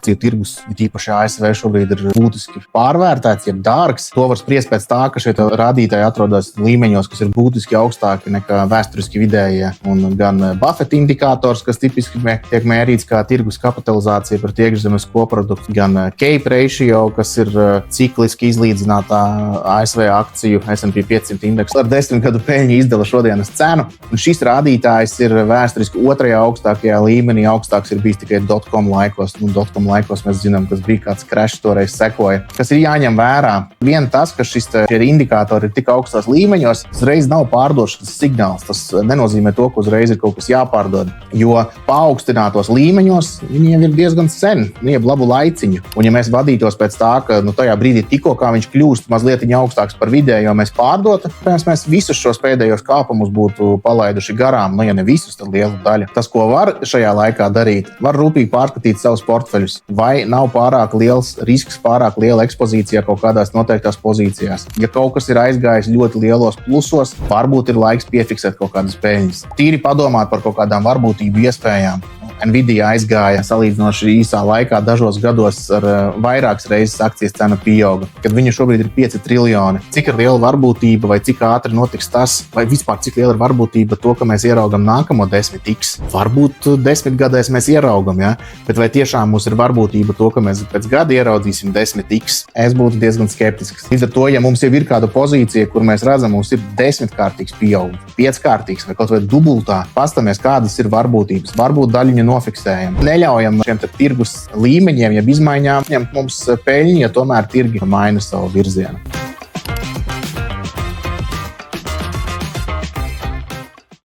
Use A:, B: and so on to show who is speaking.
A: akciju tirgus, tīpaši ASV šobrīd ir būtiski pārvērtēts, jeb dārgs. To var spriest pēc tā, ka šie rādītāji atrodas līmeņos, kas ir būtiski augstāki nekā vēsturiski vidējie. Un gan Buffett indikators, kas tipiski tiek mērīts kā tirgus kapitalizācija par iekšzemes koproduktu, gan CAPE ratio, kas ir cikliski izlīdzinātā ASV akciju S&P 500 indeksu ar 10 gadu peļņu izdala šodienas cenu. Un šis rādītājs ir vēsturiski otrajā augstākajā līmenī, augstāks ir bijis tikai dotcom laikos. Dotcom laikos mēs zinām, kas bija kāds crashs toreiz sekoja. Kas ir jāņem vērā? Vien tas, ka šie indikātori ir tik augstās līmeņos, uzreiz nav pārdošanas signāls. Tas nenozīmē to, ka uzreiz ir kaut kas jāpārdod, jo paaugstinātos līmeņos viņiem ir diezgan sen, jeb labu laiciņu. Un ja mēs vadītos pēc tā, ka tajā brīdī tikko kā viņš kļūst mazliet augstāks par vidējo, mēs pārdotu, mēs visus šos pēdējos kāpumus būtu palaiduši garām, ja ne visus, tad lielu daļu. Tas, ko var šajā laikā darīt, var rūpīgi pārskatīt savus portfeļus, vai nav pārāk liels risks, pārāk liela ekspozīcija kaut kādās noteiktās pozīcijās. Ja kaut kas ir aizgājis ļoti lielos plusos, varbūt ir laiks piefiksēt kaut kādas peļņas. Tīri padomāt par kaut kādām varbūtību iespējām. Nvidia aizgāja salīdzinoši īsā laikā, dažos gados ar vairākas reizes akcijas cena pieauga, kad viņa šobrīd ir 5 triljoni. Cik ir liela varbūtība vai cik ātri notiks tas, vai vispār cik liela ir varbūtība to, ka mēs ieraugam nākamo 10x. Varbūt 10 gadēs mēs ieraugam, ja? Bet vai tiešām mums ir varbūtība to, ka mēs pēc gada ieraudzīsim 10x? Es būtu diezgan skeptisks. Līdz ar to, ja mums jau ir kāda pozīcija, kur mēs redzam, mums ir 10-kārtīgs pieaugums, 5-kārtīgs vai kaut vai dubultā, pastamies, kādas ir varbūtības. Varbūt daļiņu nofiksējam. Neļaujam šiem tirgus līmeņiem, ja izmaiņām ņemt mums peļņu, ja tomēr tirgi maina savu virzienu.